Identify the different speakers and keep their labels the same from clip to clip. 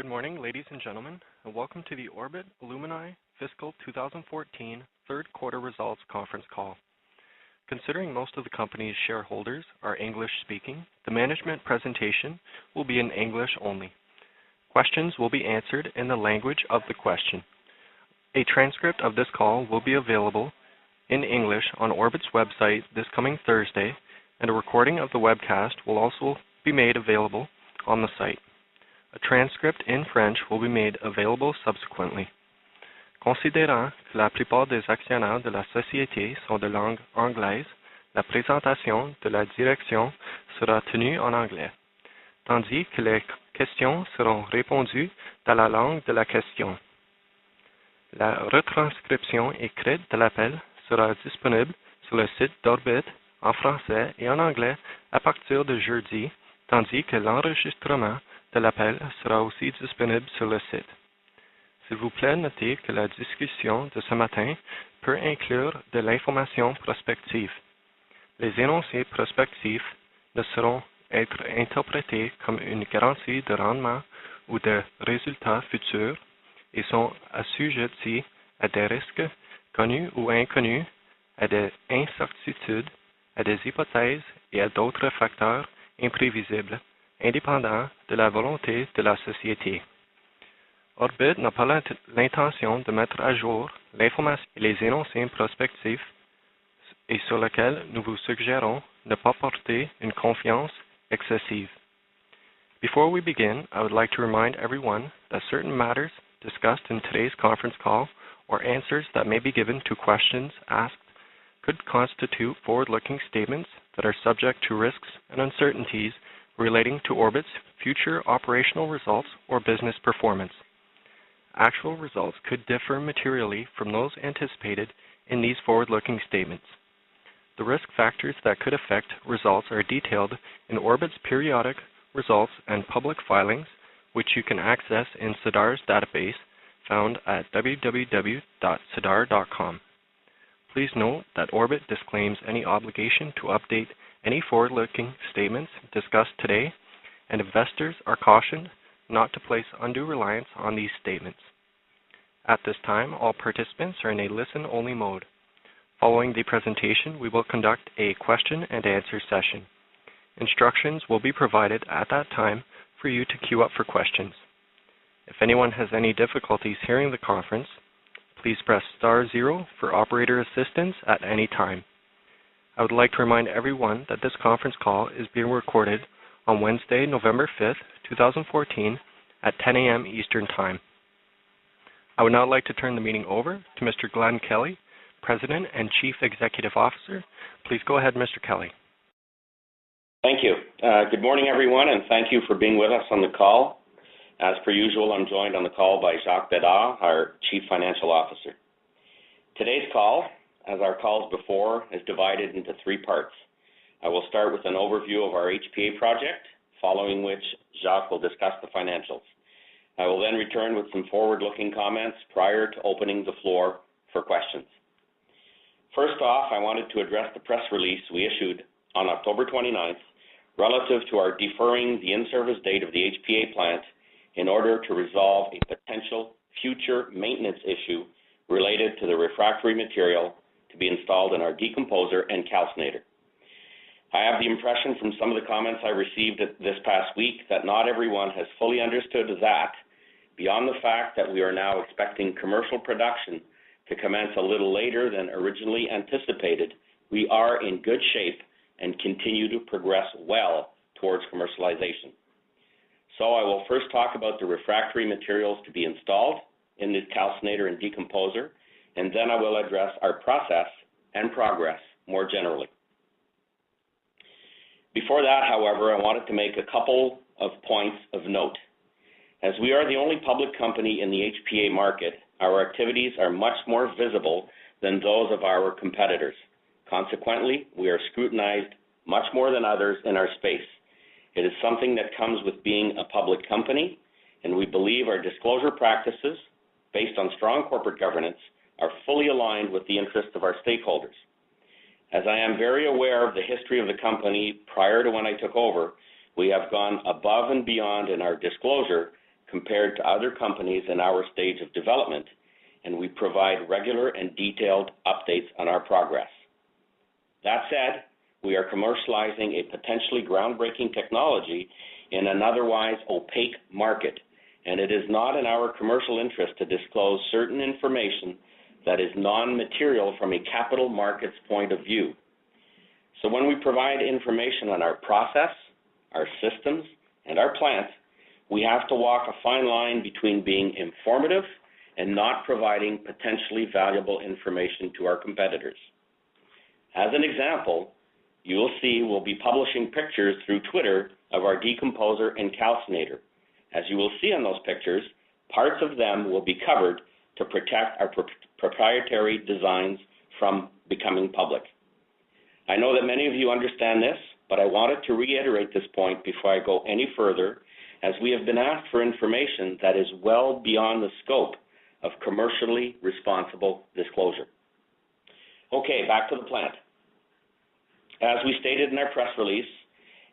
Speaker 1: Good morning, ladies and gentlemen, and welcome to the Orbite Aluminae Fiscal 2014 Third Quarter Results Conference Call. Considering most of the company's shareholders are English-speaking, the management presentation will be in English only. Questions will be answered in the language of the question. A transcript of this call will be available in English on Orbite's website this coming Thursday, and a recording of the webcast will also be made available on the site. A transcript in French will be made available subsequently. Considérant que la plupart des actionnaires de la société sont de langue anglaise, la présentation de la direction sera tenue en anglais, tandis que les questions seront répondues dans la langue de la question. La retranscription écrite de l'appel sera disponible sur le site d'Orbite en français et en anglais à partir de jeudi, tandis que l'enregistrement de l'appel sera aussi disponible sur le site. S'il vous plaît, notez que la discussion de ce matin peut inclure de l'information prospective. Les énoncés prospectifs ne sauront être interprétés comme une garantie de rendement ou de résultats futurs et sont assujettis à des risques connus ou inconnus, à des incertitudes, à des hypothèses et à d'autres facteurs imprévisibles, indépendant de la volonté de la société. Orbite n'a pas l'intention de mettre à jour l'information et les énoncés prospectifs et sur lesquels nous vous suggérons ne pas porter une confiance excessive. Before we begin, I would like to remind everyone that certain matters discussed in today's conference call or answers that may be given to questions asked could constitute forward-looking statements that are subject to risks and uncertainties relating to Orbite's future operational results or business performance. Actual results could differ materially from those anticipated in these forward-looking statements. The risk factors that could affect results are detailed in Orbite's periodic results and public filings, which you can access in SEDAR's database found at www.sedar.com. Please note that Orbite disclaims any obligation to update any forward-looking statements discussed today, and investors are cautioned not to place undue reliance on these statements. At this time, all participants are in a listen-only mode. Following the presentation, we will conduct a question-and-answer session. Instructions will be provided at that time for you to queue up for questions. If anyone has any difficulties hearing the conference, please press star 0 for operator assistance at any time. I would like to remind everyone that this conference call is being recorded on Wednesday, November 5th, 2014 at 10 a.m. Eastern Time. I would now like to turn the meeting over to Mr. Glenn Kelly, President and Chief Executive Officer. Please go ahead, Mr. Kelly.
Speaker 2: Thank you. Good morning, everyone, and thank you for being with us on the call. As per usual, I'm joined on the call by Jacques Bédard, our Chief Financial Officer. Today's call, as our calls before, is divided into three parts. I will start with an overview of our HPA project, following which Jacques will discuss the financials. I will then return with some forward-looking comments prior to opening the floor for questions. First off, I wanted to address the press release we issued on October 29th relative to our deferring the in-service date of the HPA plant in order to resolve a potential future maintenance issue related to the refractory material to be installed in our decomposer and calcinator. I have the impression from some of the comments I received this past week that not everyone has fully understood that, beyond the fact that we are now expecting commercial production to commence a little later than originally anticipated, we are in good shape and continue to progress well towards commercialization. So I will first talk about the refractory materials to be installed in this calcinator and decomposer, and then I will address our process and progress more generally. Before that, however, I wanted to make a couple of points of note. As we are the only public company in the HPA market, our activities are much more visible than those of our competitors. Consequently, we are scrutinized much more than others in our space. It is something that comes with being a public company, and we believe our disclosure practices, based on strong corporate governance, are fully aligned with the interests of our stakeholders. As I am very aware of the history of the company prior to when I took over, we have gone above and beyond in our disclosure compared to other companies in our stage of development, and we provide regular and detailed updates on our progress. That said, we are commercializing a potentially groundbreaking technology in an otherwise opaque market, and it is not in our commercial interest to disclose certain information that is non-material from a capital markets point of view. So when we provide information on our process, our systems, and our plant, we have to walk a fine line between being informative and not providing potentially valuable information to our competitors. As an example, you will see we'll be publishing pictures through Twitter of our decomposer and calcinator. As you will see on those pictures, parts of them will be covered to protect our proprietary designs from becoming public. I know that many of you understand this, but I wanted to reiterate this point before I go any further, as we have been asked for information that is well beyond the scope of commercially responsible disclosure. Okay, back to the plant. As we stated in our press release,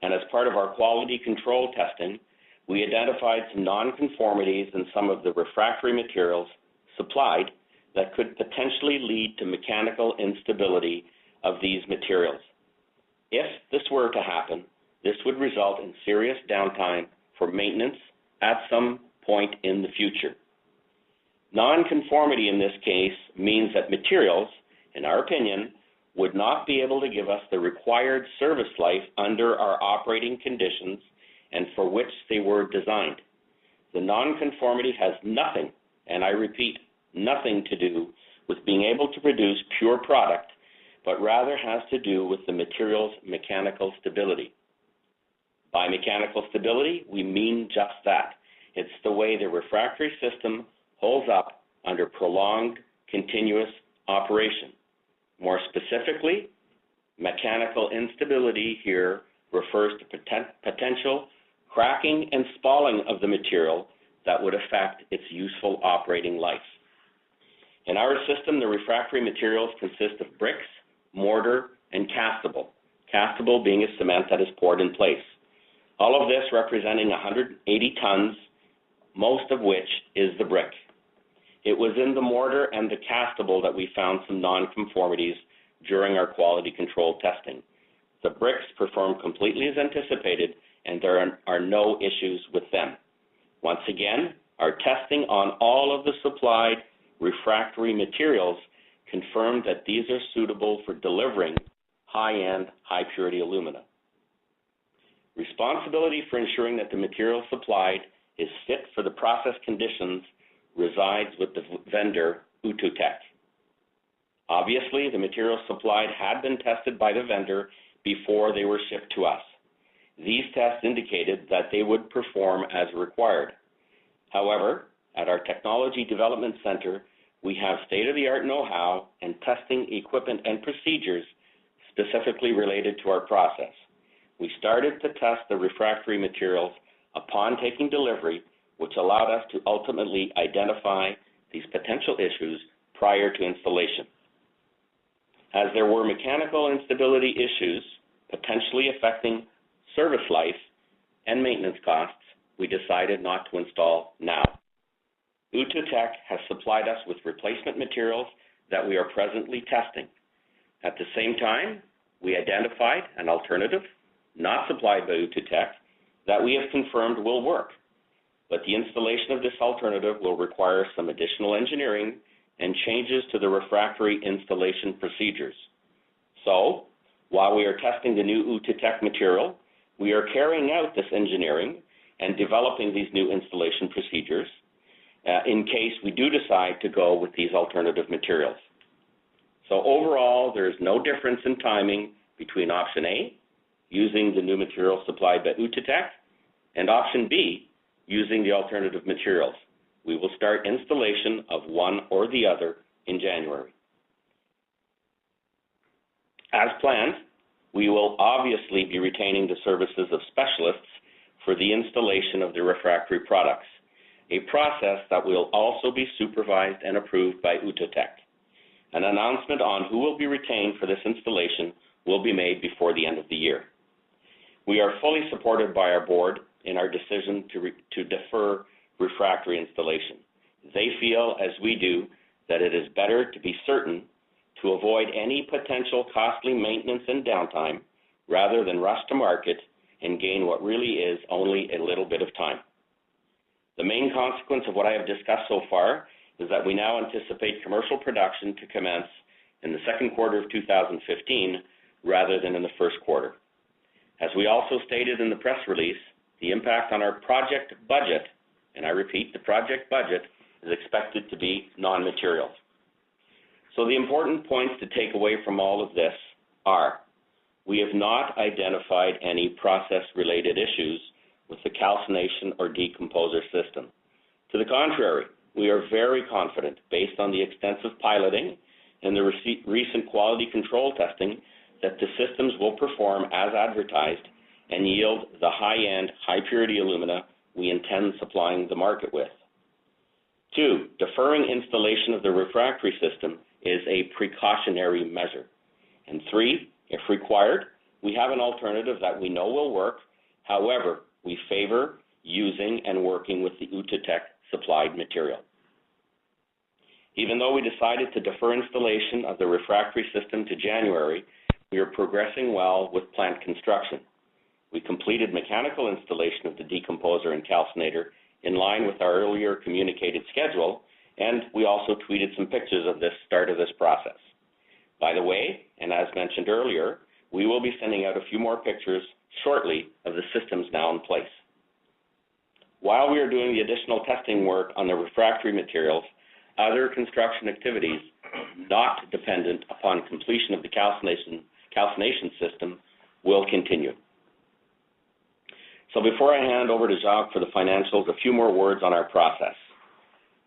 Speaker 2: and as part of our quality control testing, we identified some nonconformities in some of the refractory materials supplied that could potentially lead to mechanical instability of these materials. If this were to happen, this would result in serious downtime for maintenance at some point in the future. Nonconformity in this case means that materials, in our opinion, would not be able to give us the required service life under our operating conditions and for which they were designed. The nonconformity has nothing, and I repeat, nothing to do with being able to produce pure product, but rather has to do with the material's mechanical stability. By mechanical stability, we mean just that. It's the way the refractory system holds up under prolonged, continuous operation. More specifically, mechanical instability here refers to potential cracking and spalling of the material that would affect its useful operating life. In our system, the refractory materials consist of bricks, mortar, and castable. Castable being a cement that is poured in place. All of this representing 180 tons, most of which is the brick. It was in the mortar and the castable that we found some nonconformities during our quality control testing. The bricks performed completely as anticipated, and there are no issues with them. Once again, our testing on all of the supplied refractory materials confirmed that these are suitable for delivering high-end, high-purity alumina. Responsibility for ensuring that the material supplied is fit for the process conditions resides with the vendor, Outotec. Obviously, the materials supplied had been tested by the vendor before they were shipped to us. These tests indicated that they would perform as required. However, at our Technology Development Center, we have state-of-the-art know-how and testing equipment and procedures specifically related to our process. We started to test the refractory materials upon taking delivery, which allowed us to ultimately identify these potential issues prior to installation. As there were mechanical instability issues potentially affecting service life and maintenance costs, we decided not to install now. Outotec has supplied us with replacement materials that we are presently testing. At the same time, we identified an alternative, not supplied by Outotec, that we have confirmed will work. But the installation of this alternative will require some additional engineering and changes to the refractory installation procedures. So, while we are testing the new Outotec material, we are carrying out this engineering and developing these new installation procedures in case we do decide to go with these alternative materials. So overall, there is no difference in timing between option A, using the new material supplied by Outotec, and option B, using the alternative materials. We will start installation of one or the other in January. As planned, we will obviously be retaining the services of specialists for the installation of the refractory products, a process that will also be supervised and approved by Outotec. An announcement on who will be retained for this installation will be made before the end of the year. We are fully supported by our board in our decision to defer refractory installation. They feel, as we do, that it is better to be certain to avoid any potential costly maintenance and downtime rather than rush to market and gain what really is only a little bit of time. The main consequence of what I have discussed so far is that we now anticipate commercial production to commence in the second quarter of 2015 rather than in the first quarter. As we also stated in the press release, the impact on our project budget, and I repeat, the project budget, is expected to be non-material. So the important points to take away from all of this are: we have not identified any process-related issues with the calcination or decomposer system. To the contrary, we are very confident, based on the extensive piloting and the recent quality control testing, that the systems will perform as advertised and yield the high-end, high-purity alumina we intend supplying the market with. 2, deferring installation of the refractory system is a precautionary measure. And 3, if required, we have an alternative that we know will work. However, we favor using and working with the Outotec supplied material. Even though we decided to defer installation of the refractory system to January, we are progressing well with plant construction. We completed mechanical installation of the decomposer and calcinator in line with our earlier communicated schedule, and we also tweeted some pictures of this start of this process. By the way, and as mentioned earlier, we will be sending out a few more pictures shortly of the systems now in place. While we are doing the additional testing work on the refractory materials, other construction activities not dependent upon completion of the calcination system will continue. So before I hand over to Jacques for the financials, a few more words on our process.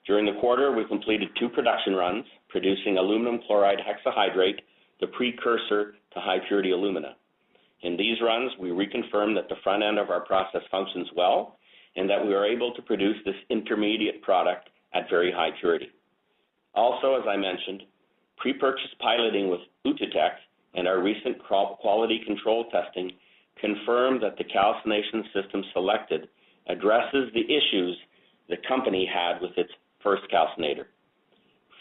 Speaker 2: During the quarter, we completed 2 production runs, producing aluminum chloride hexahydrate, the precursor to high-purity alumina. In these runs, we reconfirmed that the front end of our process functions well and that we are able to produce this intermediate product at very high purity. Also, as I mentioned, pre-purchase piloting with Outotec and our recent quality control testing confirmed that the calcination system selected addresses the issues the company had with its first calcinator.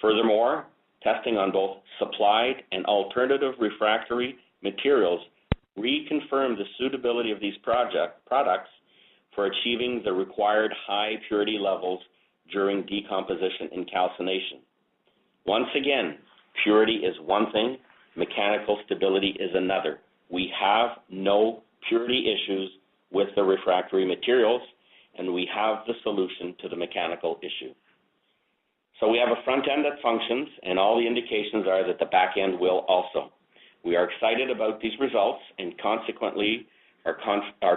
Speaker 2: Furthermore, testing on both supplied and alternative refractory materials reconfirmed the suitability of these products for achieving the required high purity levels during decomposition and calcination. Once again, purity is one thing, mechanical stability is another. We have no purity issues with the refractory materials, and we have the solution to the mechanical issue. So we have a front end that functions, and all the indications are that the back end will also. We are excited about these results, and consequently are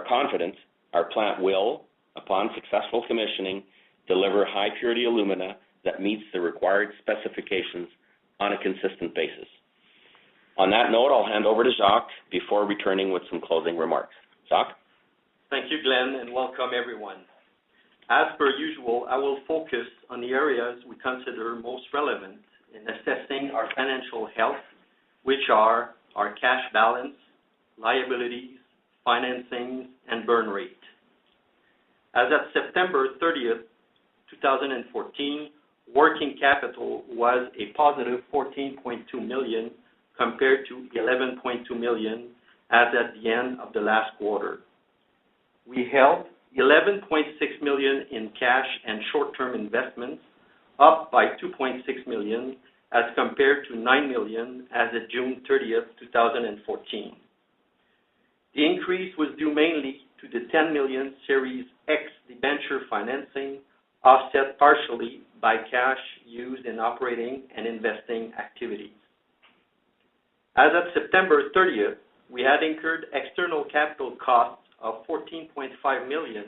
Speaker 2: confident our plant will, upon successful commissioning, deliver high purity alumina that meets the required specifications on a consistent basis. On that note, I'll hand over to Jacques before returning with some closing remarks. Jacques?
Speaker 3: Thank you, Glenn, and welcome everyone. As per usual, I will focus on the areas we consider most relevant in assessing our financial health, which are our cash balance, liabilities, financing, and burn rate. As of September 30th, 2014, working capital was a positive $14.2 million compared to $11.2 million as at the end of the last quarter. We held $11.6 million in cash and short-term investments, up by $2.6 million as compared to $9 million as of June 30th, 2014. The increase was due mainly to the $10 million Series X debenture financing, offset partially by cash used in operating and investing activities. As of September 30th, we had incurred external capital costs of $14.5 million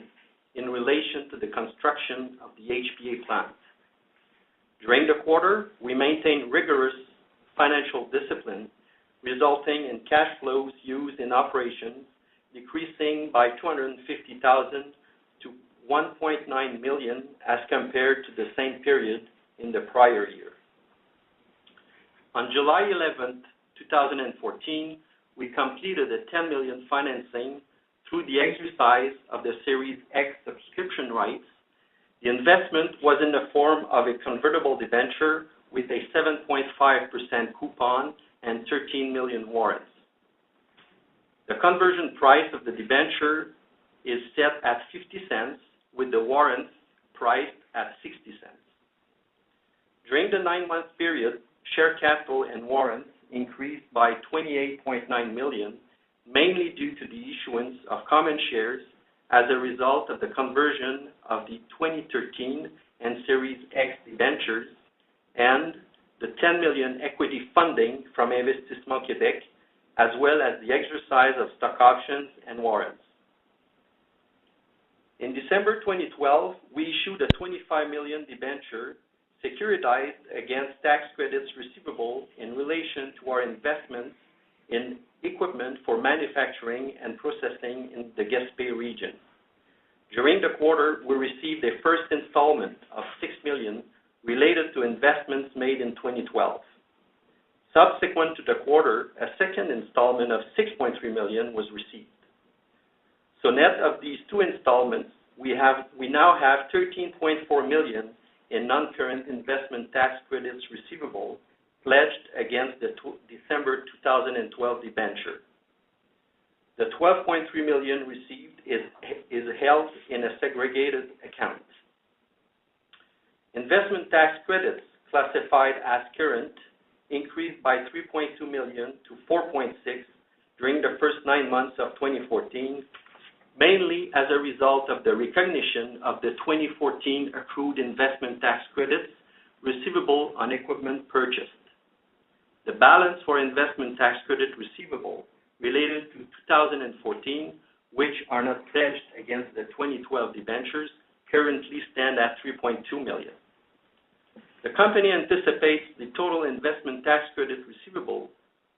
Speaker 3: in relation to the construction of the HPA plant. During the quarter, we maintained rigorous financial discipline, resulting in cash flows used in operations decreasing by $250,000 to $1.9 million as compared to the same period in the prior year. On July 11th, 2014, we completed a $10 million financing through the exercise of the Series X subscription rights, The investment was in the form of a convertible debenture with a 7.5% coupon and 13 million warrants. The conversion price of the debenture is set at 50 cents, with the warrants priced at 60 cents. During the 9-month period, share capital and warrants increased by 28.9 million, mainly due to the issuance of common shares as a result of the conversion of the 2013 and Series X debentures and the 10 million equity funding from Investissement Québec, as well as the exercise of stock options and warrants. In December 2012, we issued a 25 million debenture securitized against tax credits receivable in relation to our investments in equipment for manufacturing and processing in the Gaspé region. During the quarter, we received a first installment of 6 million related to investments made in 2012. Subsequent to the quarter, a second installment of 6.3 million was received. So net of these two installments, we now have 13.4 million in non-current investment tax credits receivable pledged against the December 2012 debenture. The 12.3 million received is held in a segregated account. Investment tax credits classified as current increased by 3.2 million to 4.6 during the first 9 months of 2014, mainly as a result of the recognition of the 2014 accrued investment tax credits receivable on equipment purchased. The balance for investment tax credit receivable related to 2014, which are not pledged against the 2012 debentures, currently stand at 3.2 million. The company anticipates the total investment tax credit receivable,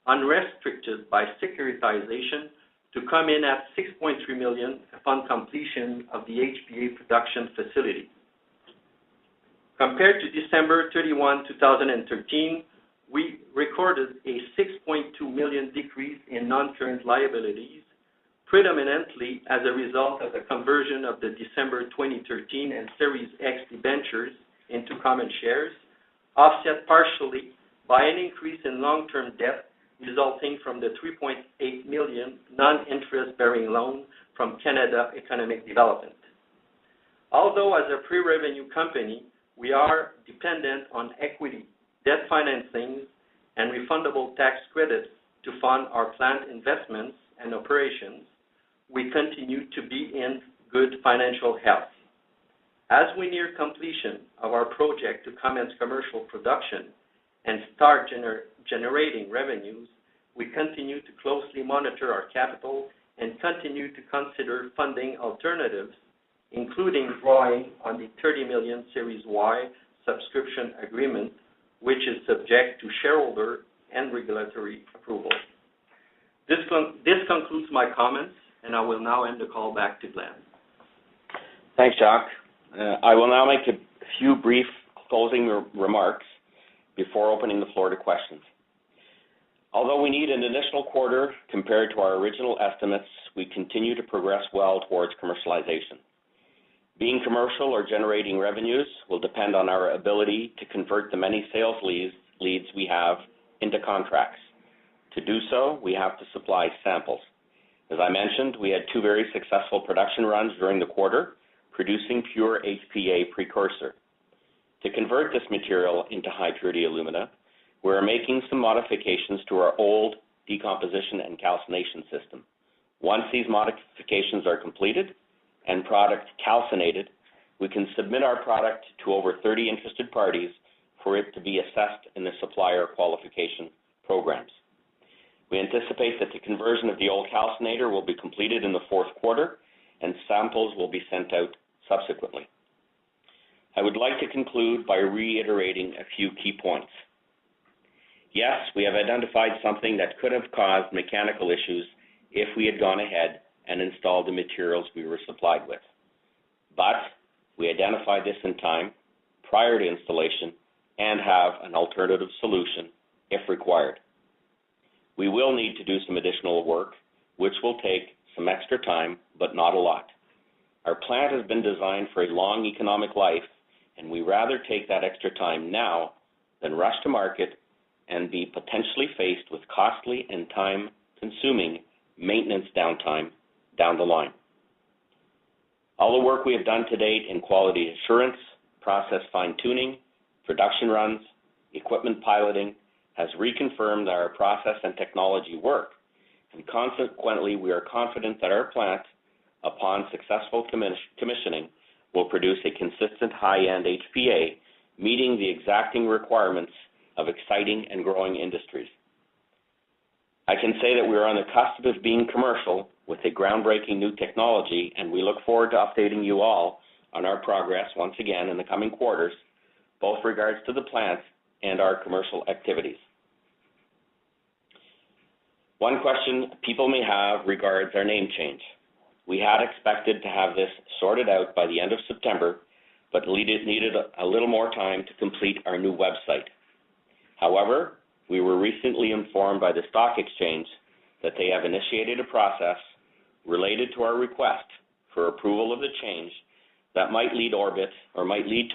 Speaker 3: unrestricted by securitization, to come in at 6.3 million upon completion of the HPA production facility. Compared to December 31, 2013, we recorded a 6.2 million decrease in non-current liabilities, predominantly as a result of the conversion of the December 2013 and Series X debentures into common shares, offset partially by an increase in long-term debt resulting from the 3.8 million non-interest-bearing loan from Canada Economic Development. Although as a pre-revenue company, we are dependent on equity, debt financing, and refundable tax credits to fund our plant investments and operations, we continue to be in good financial health. As we near completion of our project to commence commercial production and start generating revenues, we continue to closely monitor our capital and continue to consider funding alternatives, including drawing on the 30 million Series Y subscription agreement, which is subject to shareholder and regulatory approval. This concludes my comments, and I will now end the call back to Glenn.
Speaker 2: Thanks, Jacques. I will now make a few brief closing remarks before opening the floor to questions. Although we need an additional quarter compared to our original estimates, we continue to progress well towards commercialization. Being commercial or generating revenues will depend on our ability to convert the many sales leads we have into contracts. To do so, we have to supply samples. As I mentioned, we had 2 very successful production runs during the quarter, producing pure HPA precursor. To convert this material into high-purity alumina, we are making some modifications to our old decomposition and calcination system. Once these modifications are completed and product calcinated, we can submit our product to over 30 interested parties for it to be assessed in the supplier qualification programs. We anticipate that the conversion of the old calcinator will be completed in the 4th quarter, and samples will be sent out subsequently. I would like to conclude by reiterating a few key points. Yes, we have identified something that could have caused mechanical issues if we had gone ahead and installed the materials we were supplied with. But we identified this in time, prior to installation, and have an alternative solution if required. We will need to do some additional work, which will take some extra time, but not a lot. Our plant has been designed for a long economic life, and we rather take that extra time now than rush to market and be potentially faced with costly and time-consuming maintenance downtime down the line. All the work we have done to date in quality assurance, process fine-tuning, production runs, equipment piloting has reconfirmed that our process and technology work, and consequently we are confident that our plant, upon successful commissioning, will produce a consistent high-end HPA, meeting the exacting requirements of exciting and growing industries. I can say that we are on the cusp of being commercial with a groundbreaking new technology, and we look forward to updating you all on our progress once again in the coming quarters, both regards to the plant and our commercial activities. One question people may have regards our name change. We had expected to have this sorted out by the end of September, but needed a little more time to complete our new website. However, we were recently informed by the stock exchange that they have initiated a process related to our request for approval of the change that might lead to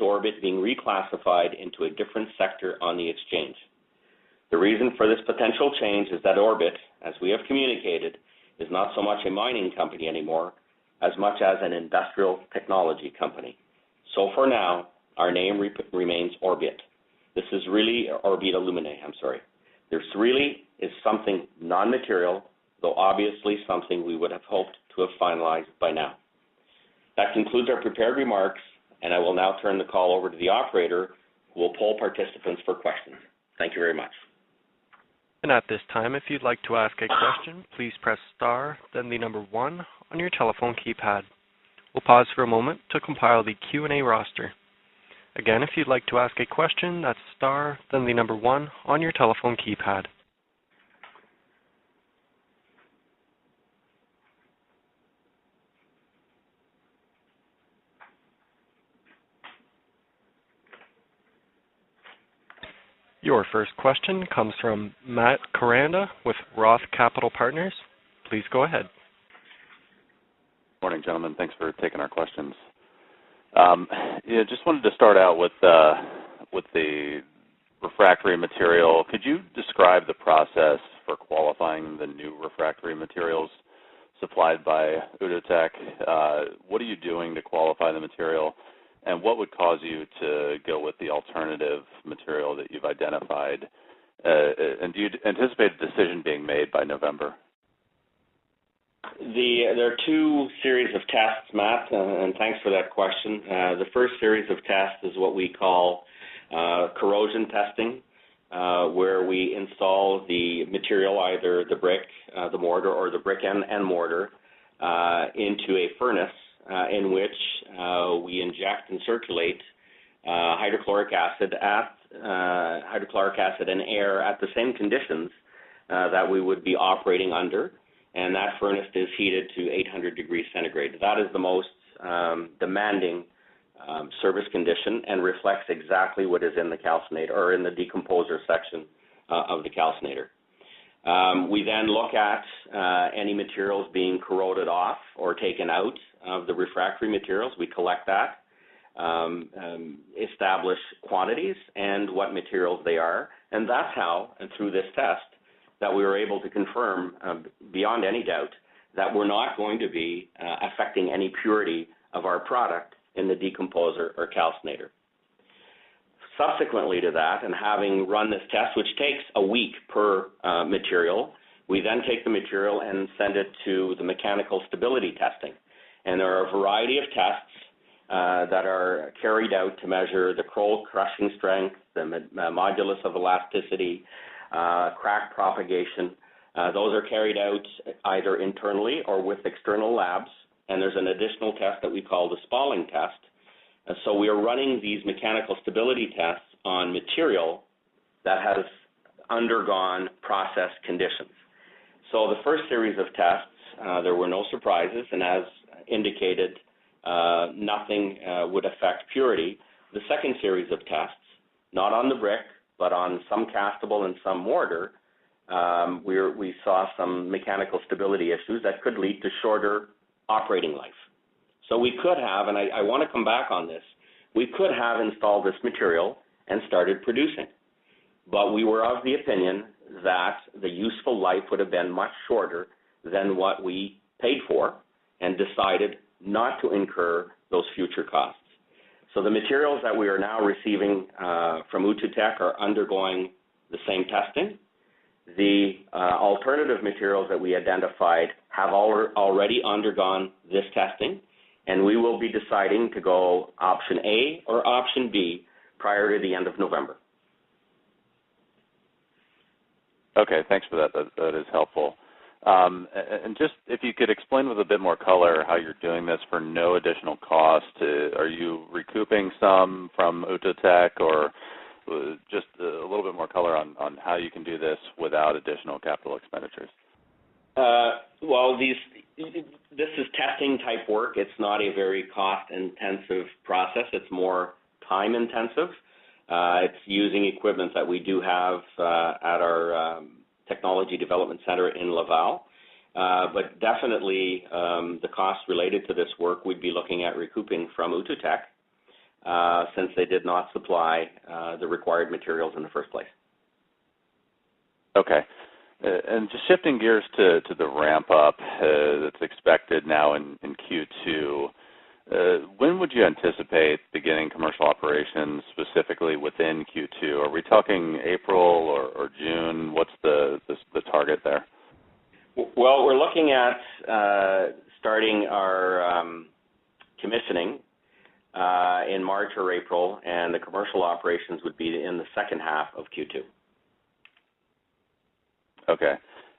Speaker 2: Orbit being reclassified into a different sector on the exchange. The reason for this potential change is that Orbit, as we have communicated, is not so much a mining company anymore as much as an industrial technology company. So for now, our name remains Orbit. This is really Orbite Aluminae, This really is something non-material, though obviously something we would have hoped to have finalized by now. That concludes our prepared remarks, and I will now turn the call over to the operator, who will poll participants for questions. Thank you very much.
Speaker 1: And at this time, if you'd like to ask a question, please press star, then the number 1 on your telephone keypad. We'll pause for a moment to compile the Q&A roster. Again, if you'd like to ask a question, that's star, then the number 1 on your telephone keypad. Your first question comes from Matt Koranda with Roth Capital Partners. Please go ahead.
Speaker 4: Morning, gentlemen. Thanks for taking our questions. Just wanted to start out with the refractory material. Could you describe the process for qualifying the new refractory materials supplied by Outotec? What are you doing to qualify the material, and what would cause you to go with the alternative material that you've identified? And do you anticipate a decision being made by November?
Speaker 2: There are two series of tests, Matt, and thanks for that question. The first series of tests is what we call corrosion testing, where we install the material, either the brick, the mortar, or the brick and mortar, into a furnace in which we inject and circulate hydrochloric acid and air at the same conditions that we would be operating under, and that furnace is heated to 800 degrees centigrade. That is the most demanding service condition and reflects exactly what is in the calcinator, or in the decomposer section of the calcinator. We then look at any materials being corroded off or taken out of the refractory materials. We collect that, establish quantities and what materials they are, and that's how, and through this test, that we were able to confirm beyond any doubt that we're not going to be affecting any purity of our product in the decomposer or calcinator. Subsequently to that, and having run this test, which takes a week per material, we then take the material and send it to the mechanical stability testing. And there are a variety of tests that are carried out to measure the crushing strength, the modulus of elasticity, crack propagation. Those are carried out either internally or with external labs, and there's an additional test that we call the spalling test. And so we are running these mechanical stability tests on material that has undergone process conditions. So the first series of tests, there were no surprises, and as indicated, nothing would affect purity. The second series of tests, not on the brick, but on some castable and some mortar, we saw some mechanical stability issues that could lead to shorter operating life. So we could have, and I want to come back on this, we could have installed this material and started producing. But we were of the opinion that the useful life would have been much shorter than what we paid for, and decided not to incur those future costs. So the materials that we are now receiving from Outotec are undergoing the same testing. The alternative materials that we identified have already undergone this testing, and we will be deciding to go option A or option B prior to the end of November.
Speaker 4: Okay, thanks for that. That is helpful. And just if you could explain with a bit more color how you're doing this for no additional cost. Are you recouping some from Outotec, or just a little bit more color on how you can do this without additional capital expenditures?
Speaker 2: Well, this is testing type work. It's not a very cost-intensive process. It's more time-intensive. It's using equipment that we do have at our Technology Development Center in Laval. But definitely the costs related to this work we'd be looking at recouping from Outotec since they did not supply the required materials in the first place.
Speaker 4: Okay. And just shifting gears to the ramp-up that's expected now in Q2, when would you anticipate beginning commercial operations specifically within Q2? Are we talking April or June? What's the target there?
Speaker 2: Well, we're looking at starting our commissioning in March or April, and the commercial operations would be in the second half of Q2.
Speaker 4: Okay.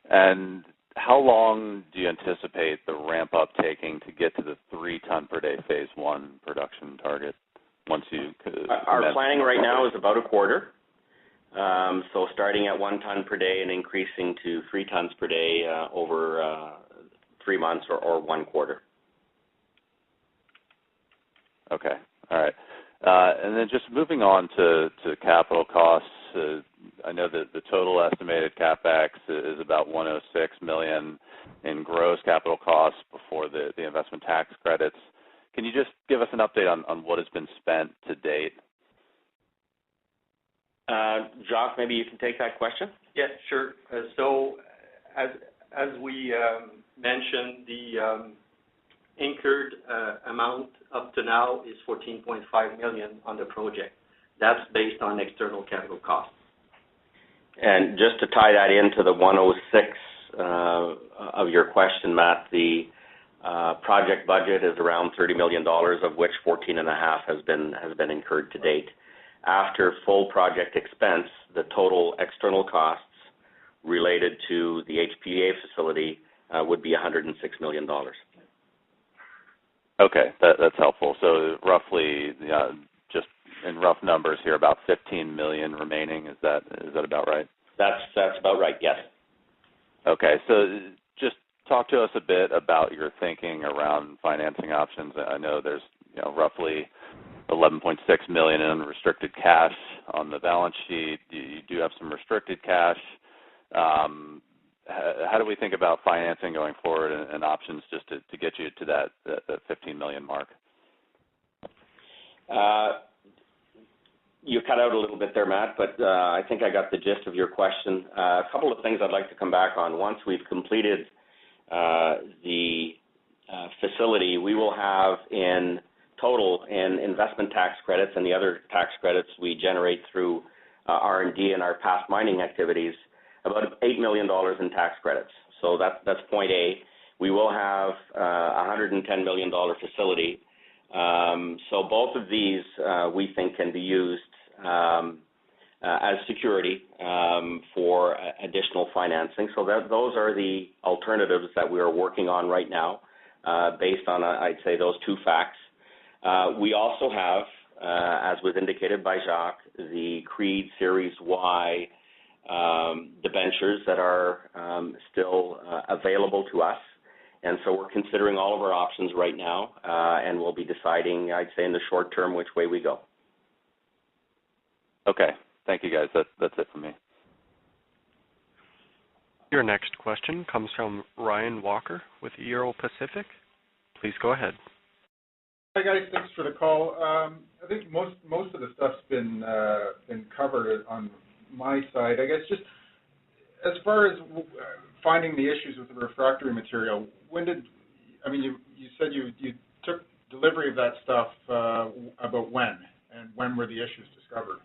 Speaker 4: And how long do you anticipate the ramp-up taking to get to the 3-ton per day phase 1 production target once you
Speaker 2: Our planning right now is about a quarter. So starting at 1 ton per day and increasing to 3 tons per day over 3 months or 1 quarter.
Speaker 4: Okay. All right. And then just moving on to capital costs, I know that the total estimated CapEx is about $106 million in gross capital costs before the investment tax credits. Can you just give us an update on what has been spent to date?
Speaker 2: Jacques, maybe you can take that question?
Speaker 3: Yes, sure. So as we mentioned, the incurred amount up to now is $14.5 million on the project. That's based on external capital costs.
Speaker 2: And just to tie that into the 106 of your question, Matt, the project budget is around $30 million, of which 14.5 has been incurred to date. After full project expense, the total external costs related to the HPA facility would be $106 million.
Speaker 4: Okay, that's helpful. So roughly, just in rough numbers here, about $15 million remaining. Is that about right?
Speaker 2: That's about right. Yes.
Speaker 4: Okay, so just talk to us a bit about your thinking around financing options. I know there's roughly $11.6 million in unrestricted cash on the balance sheet. You do have some restricted cash. How do we think about financing going forward and options just to get you to that $15 million mark?
Speaker 2: You cut out a little bit there, Matt, but I think I got the gist of your question. A couple of things I'd like to come back on. Once we've completed the facility, we will have in total in investment tax credits and the other tax credits we generate through R&D and our past mining activities, about $8 million in tax credits. So that's point A. We will have a $110 million facility. So both of these we think can be used as security for additional financing. So those are the alternatives that we are working on right now based on, I'd say, those two facts. We also have, as was indicated by Jacques, the Creed Series Y debentures that are still available to us. And so we're considering all of our options right now, and we'll be deciding, I'd say, in the short term which way we go.
Speaker 4: Okay. Thank you, guys. That's it for me.
Speaker 1: Your next question comes from Ryan Walker with Euro Pacific. Please go ahead.
Speaker 5: Hi guys, thanks for the call. I think most of the stuff's been covered on my side. I guess just as far as finding the issues with the refractory material, you said you took delivery of that stuff about when, and when were the issues discovered?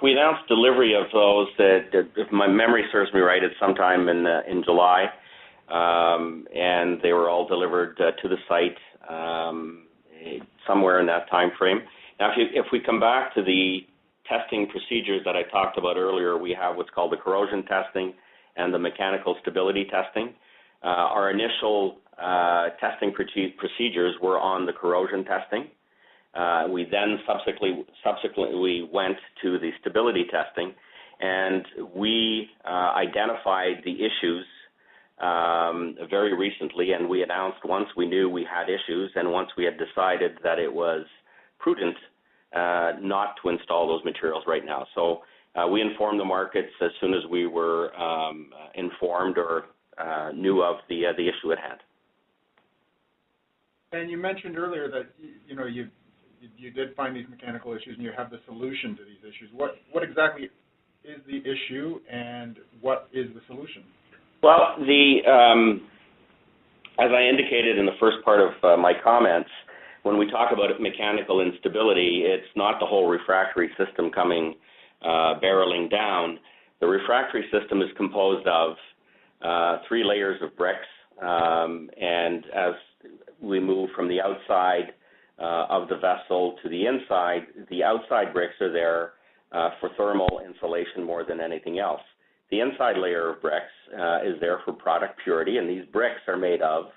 Speaker 2: We announced delivery of those if my memory serves me right, it's sometime in July, and they were all delivered to the site somewhere in that time frame. Now, if we come back to the testing procedures that I talked about earlier, we have what's called the corrosion testing and the mechanical stability testing. Our initial testing procedures were on the corrosion testing. We then subsequently went to the stability testing, and we identified the issues very recently, and we announced once we knew we had issues and once we had decided that it was prudent not to install those materials right now. So we informed the markets as soon as we were informed or knew of the issue at hand.
Speaker 5: And you mentioned earlier that you did find these mechanical issues and you have the solution to these issues. What exactly is the issue and what is the solution?
Speaker 2: Well, as I indicated in the first part of my comments, when we talk about mechanical instability, it's not the whole refractory system coming barreling down. The refractory system is composed of 3 layers of bricks, and as we move from the outside of the vessel to the outside bricks are there for thermal insulation more than anything else. The inside layer of bricks is there for product purity, and these bricks are made of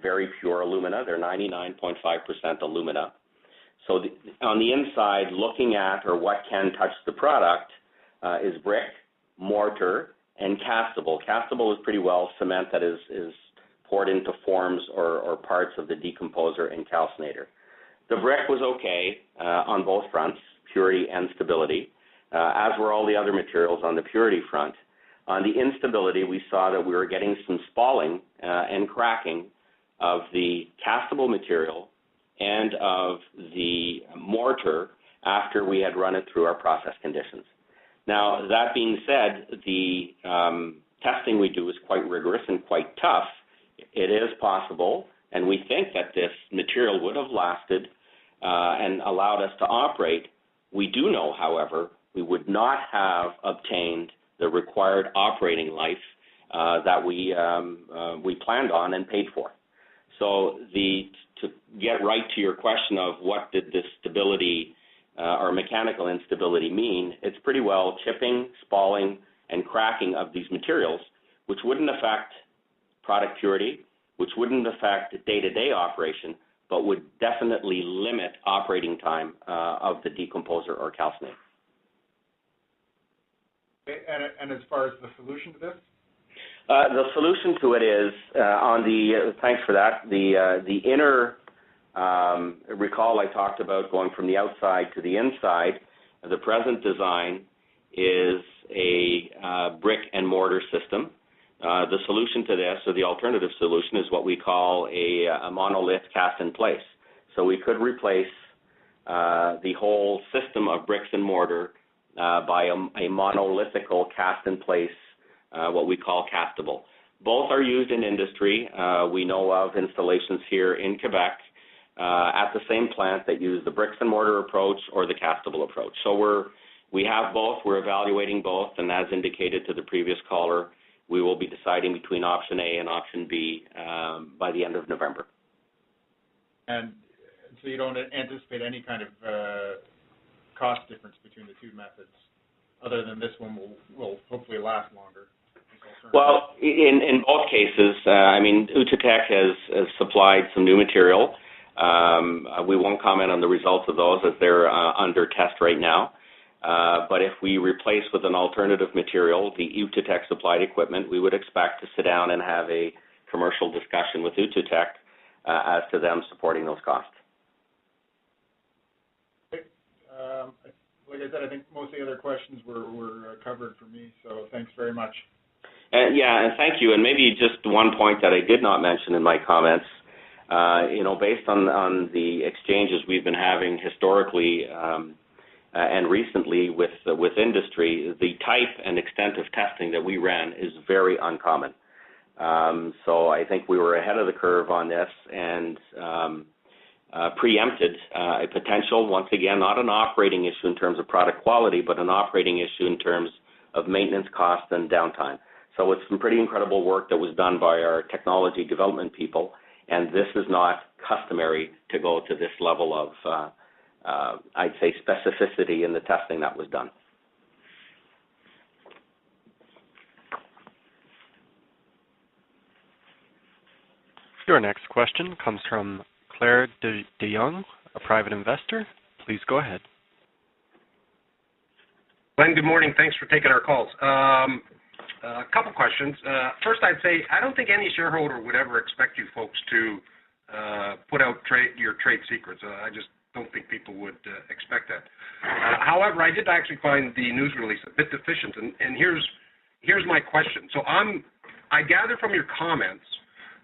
Speaker 2: very pure alumina. They're 99.5% alumina. So on the inside, looking at or what can touch the product is brick, mortar, and castable. Castable is pretty well cement that is poured into forms or parts of the decomposer and calcinator. The brick was okay on both fronts, purity and stability, as were all the other materials on the purity front. On the instability, we saw that we were getting some spalling and cracking of the castable material and of the mortar after we had run it through our process conditions. Now, that being said, the testing we do is quite rigorous and quite tough. It is possible, and we think that this material would have lasted and allowed us to operate. We do know, however, we would not have obtained the required operating life that we planned on and paid for. So to get right to your question of what did this stability or mechanical instability mean, it's pretty well chipping, spalling, and cracking of these materials, which wouldn't affect product purity, which wouldn't affect day-to-day operation, but would definitely limit operating time of the decomposer or calcinator.
Speaker 5: Okay, and as far as the solution to this?
Speaker 2: The solution to it is thanks for that, the inner, recall I talked about going from the outside to the inside. The present design is a brick and mortar system. The solution to this, or the alternative solution, is what we call a monolith cast in place. So we could replace the whole system of bricks and mortar by a monolithical cast in place, what we call castable. Both are used in industry. We know of installations here in Quebec at the same plant that use the bricks and mortar approach or the castable approach. So we have both. We're evaluating both, and as indicated to the previous caller, we will be deciding between option A and option B by the end of November. And
Speaker 5: so you don't anticipate any kind of cost difference between the two methods, other than this one will hopefully last longer?
Speaker 2: Well, in both cases, Outotec has supplied some new material. We won't comment on the results of those as they're under test right now. But if we replace with an alternative material, the Outotec supplied equipment, we would expect to sit down and have a commercial discussion with Outotec as to them supporting those costs.
Speaker 5: Okay. Like I said, I think most of the other questions were covered for me, so thanks very much. And
Speaker 2: thank you. And maybe just one point that I did not mention in my comments. based on the exchanges we've been having historically and recently with industry, the type and extent of testing that we ran is very uncommon. So I think we were ahead of the curve on this and preempted a potential, once again, not an operating issue in terms of product quality, but an operating issue in terms of maintenance costs and downtime. So it's some pretty incredible work that was done by our technology development people, and this is not customary to go to this level of, I'd say, specificity in the testing that was done.
Speaker 1: Your next question comes from Claire de Young, a private investor. Please go ahead.
Speaker 6: Glenn, good morning. Thanks for taking our calls. A couple questions. First, I'd say I don't think any shareholder would ever expect you folks to put out your trade secrets. I just don't think people would expect that. However, I did actually find the news release a bit deficient, and here's my question. So I gather from your comments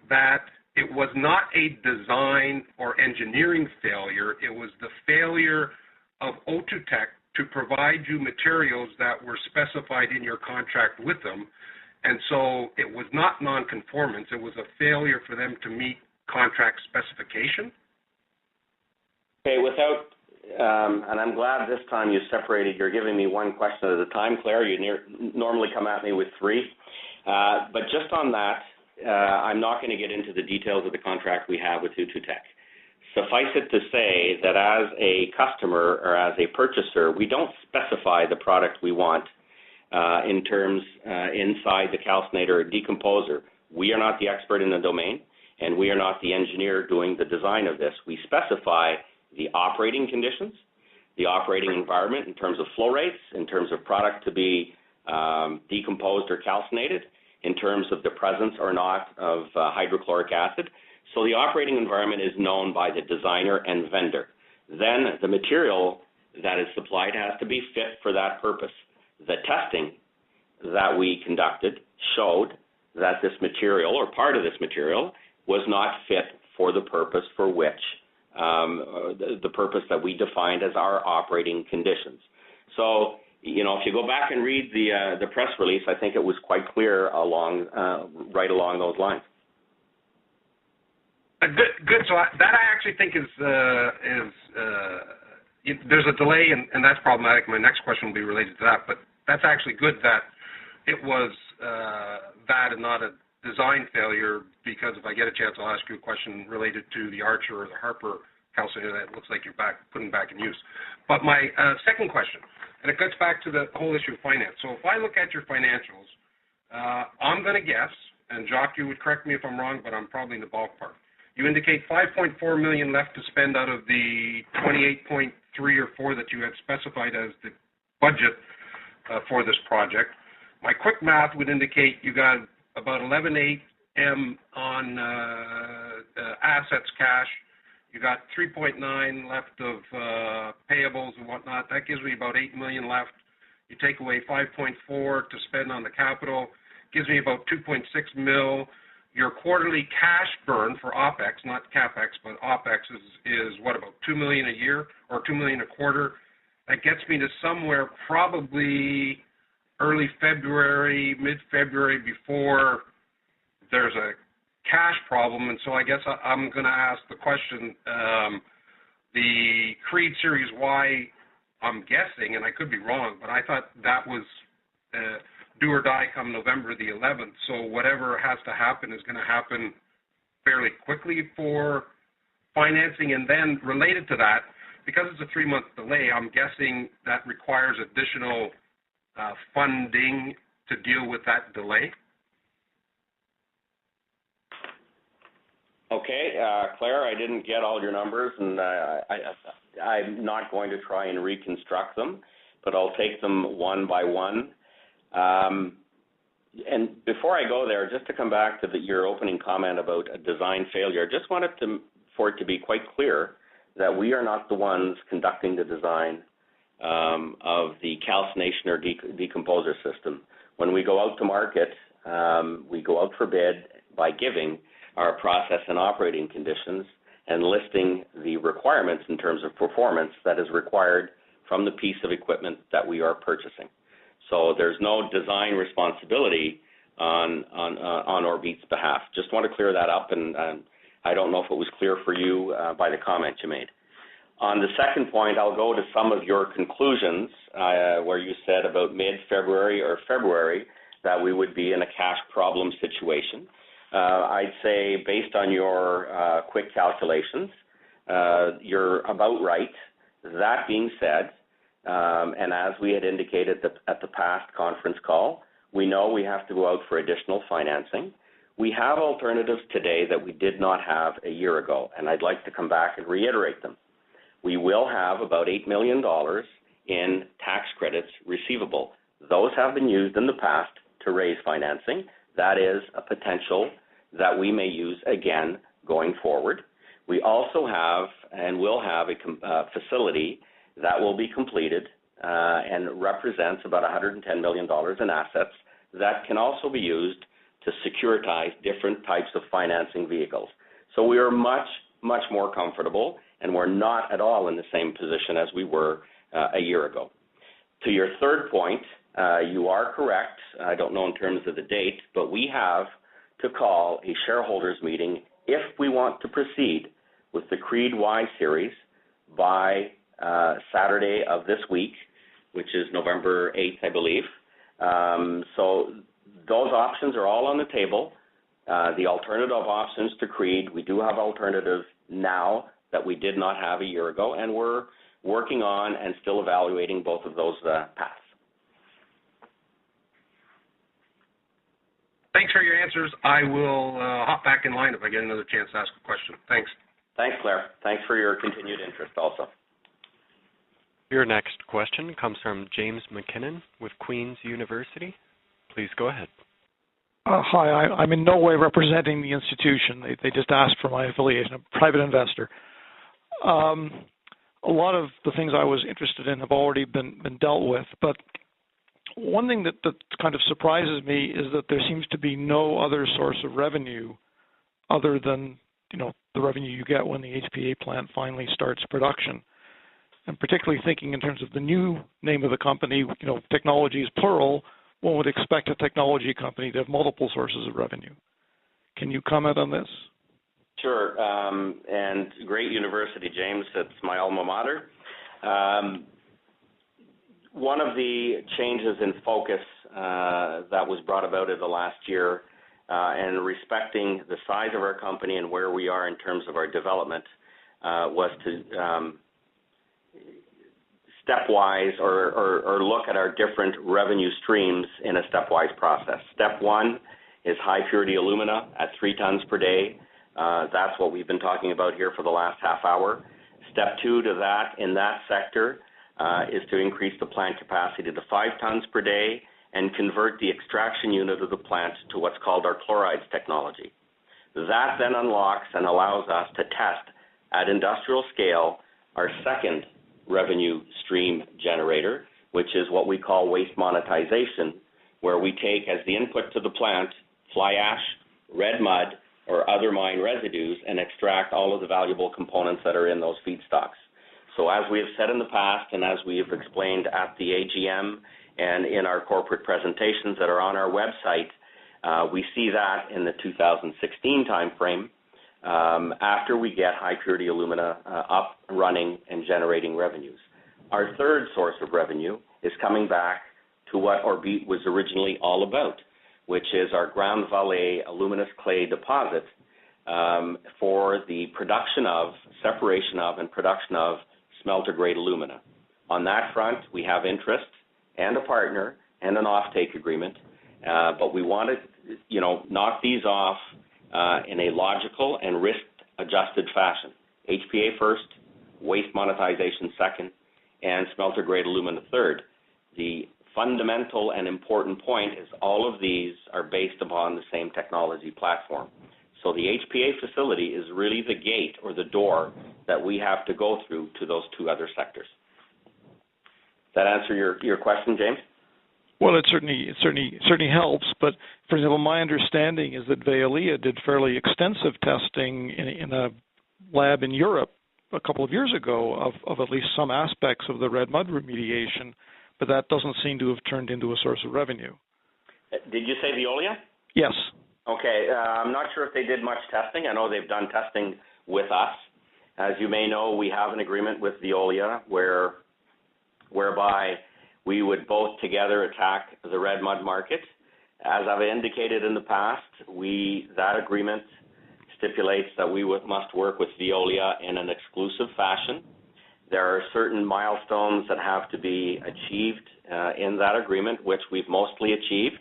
Speaker 6: that it was not a design or engineering failure. It was the failure of Outotec to provide you materials that were specified in your contract with them. And so it was not nonconformance. It was a failure for them to meet contract specification.
Speaker 2: Okay, and I'm glad this time you separated. You're giving me one question at a time, Claire. You normally come at me with three. But just on that, I'm not going to get into the details of the contract we have with Outotec. Suffice it to say that as a customer or as a purchaser, we don't specify the product we want in terms inside the calcinator or decomposer. We are not the expert in the domain, and we are not the engineer doing the design of this. We specify the operating conditions, the operating environment in terms of flow rates, in terms of product to be decomposed or calcinated, in terms of the presence or not of hydrochloric acid. So the operating environment is known by the designer and vendor. Then the material that is supplied has to be fit for that purpose. The testing that we conducted showed that this material or part of this material was not fit for the purpose for which, the purpose that we defined as our operating conditions. So, if you go back and read the press release, I think it was quite clear right along those lines.
Speaker 6: Good. So that I actually think is there's a delay, and that's problematic. My next question will be related to that, but that's actually good that it was that and not a design failure, because if I get a chance, I'll ask you a question related to the Archer or the Harper calcinator that looks like you're putting back in use. But my second question, and it gets back to the whole issue of finance. So if I look at your financials, I'm going to guess, and Jacques, you would correct me if I'm wrong, but I'm probably in the ballpark. You indicate $5.4 million left to spend out of the 28.3 or 4 that you had specified as the budget for this project. My quick math would indicate you got about 11.8 M on assets cash. You got 3.9 left of payables and whatnot. That gives me about $8 million left. You take away 5.4 to spend on the capital, gives me about 2.6 mil. Your quarterly cash burn for OPEX, not CAPEX, but OPEX is what, about $2 million a year or $2 million a quarter? That gets me to somewhere probably early February, mid-February, before there's a cash problem. And so I guess I'm going to ask the question, the Creed Series Y, I'm guessing, and I could be wrong, but I thought that was do or die come November the 11th. So whatever has to happen is going to happen fairly quickly for financing. And then related to that, because it's a 3-month delay, I'm guessing that requires additional funding to deal with that delay.
Speaker 2: Okay, Claire, I didn't get all your numbers, and I'm not going to try and reconstruct them, but I'll take them one by one. And before I go there, just to come back to your opening comment about a design failure, I just wanted for it to be quite clear that we are not the ones conducting the design of the calcination or decomposer system. When we go out to market, we go out for bid by giving our process and operating conditions and listing the requirements in terms of performance that is required from the piece of equipment that we are purchasing. So there's no design responsibility on Orbite's behalf. Just want to clear that up, and I don't know if it was clear for you by the comment you made. On the second point, I'll go to some of your conclusions where you said about mid-February or February that we would be in a cash problem situation. I'd say based on your quick calculations, you're about right. That being said, and as we had indicated at the past conference call, we know we have to go out for additional financing. We have alternatives today that we did not have a year ago, and I'd like to come back and reiterate them. We will have about $8 million in tax credits receivable. Those have been used in the past to raise financing. That is a potential that we may use again going forward. We also have and will have a facility that will be completed and represents about $110 million in assets that can also be used to securitize different types of financing vehicles. So we are much, much more comfortable, and we're not at all in the same position as we were a year ago. To your third point, you are correct. I don't know in terms of the date, but we have to call a shareholders meeting if we want to proceed with the Creed Y series by Saturday of this week, which is November 8th, I believe. So those options are all on the table. The alternative options to Creed, we do have alternatives now that we did not have a year ago, and we're working on and still evaluating both of those paths.
Speaker 6: Thanks for your answers. I will hop back in line if I get another chance to ask a question. Thanks.
Speaker 2: Thanks, Claire. Thanks for your continued interest also.
Speaker 1: Your next question comes from James McKinnon with Queen's University. Please go ahead.
Speaker 7: Hi, I'm in no way representing the institution. They just asked for my affiliation. I'm a private investor. A lot of the things I was interested in have already been dealt with, but one thing that kind of surprises me is that there seems to be no other source of revenue other than, the revenue you get when the HPA plant finally starts production. And particularly thinking in terms of the new name of the company, technology is plural, one would expect a technology company to have multiple sources of revenue. Can you comment on this?
Speaker 2: Sure, and great university, James. It's my alma mater. One of the changes in focus that was brought about in the last year and respecting the size of our company and where we are in terms of our development was to stepwise or look at our different revenue streams in a stepwise process. Step one is high purity alumina at 3 tons per day. That's what we've been talking about here for the last half hour. Step two to that in that sector is to increase the plant capacity to 5 tons per day and convert the extraction unit of the plant to what's called our chlorides technology. That then unlocks and allows us to test at industrial scale our second revenue stream generator, which is what we call waste monetization, where we take as the input to the plant fly ash, red mud, or other mine residues and extract all of the valuable components that are in those feedstocks. So as we have said in the past and as we have explained at the AGM and in our corporate presentations that are on our website, we see that in the 2016 timeframe after we get high purity alumina up, running, and generating revenues. Our third source of revenue is coming back to what Orbite was originally all about, which is our Grand Vallée aluminous clay deposit for the production of, separation of, and production of smelter-grade alumina. On that front, we have interest and a partner and an offtake agreement, but we want to, knock these off in a logical and risk-adjusted fashion. HPA first, waste monetization second, and smelter-grade alumina third. The fundamental and important point is all of these are based upon the same technology platform. So the HPA facility is really the gate or the door that we have to go through to those two other sectors. Does that answer your question, James?
Speaker 7: Well, it certainly helps. But for example, my understanding is that Veolia did fairly extensive testing in a lab in Europe a couple of years ago of at least some aspects of the red mud remediation, but that doesn't seem to have turned into a source of revenue.
Speaker 2: Did you say Veolia?
Speaker 7: Yes.
Speaker 2: Okay, I'm not sure if they did much testing. I know they've done testing with us. As you may know, we have an agreement with Veolia whereby we would both together attack the red mud market. As I've indicated in the past, that agreement stipulates that we must work with Veolia in an exclusive fashion. There are certain milestones that have to be achieved in that agreement, which we've mostly achieved.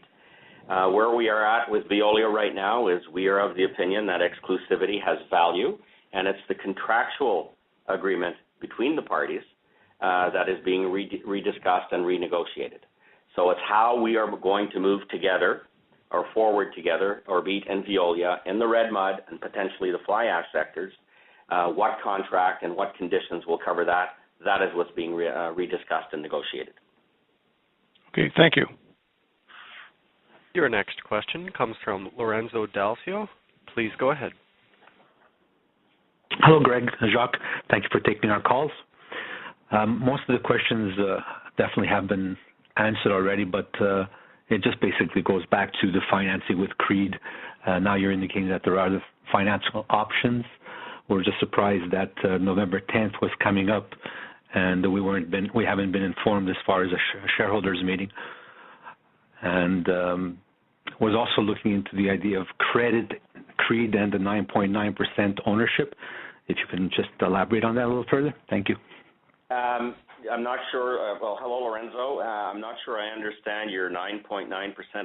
Speaker 2: Where we are at with Veolia right now is we are of the opinion that exclusivity has value, and it's the contractual agreement between the parties that is being rediscussed and renegotiated. So it's how we are going to move together or forward together, Orbite and Veolia, in the red mud and potentially the fly ash sectors. What contract and what conditions will cover that, that is what's being rediscussed and negotiated.
Speaker 7: Okay, thank you.
Speaker 1: Your next question comes from Lorenzo Dalcio. Please go ahead.
Speaker 8: Hello, Greg, Jacques. Thank you for taking our calls. Most of the questions definitely have been answered already, but it just basically goes back to the financing with Creed. Now you're indicating that there are other financial options. We're just surprised that November 10th was coming up, and we haven't been informed as far as a shareholders meeting. And was also looking into the idea of Creed and the 9.9% ownership. If you can just elaborate on that a little further. Thank you.
Speaker 2: I'm not sure. Well, hello, Lorenzo. I'm not sure I understand your 9.9%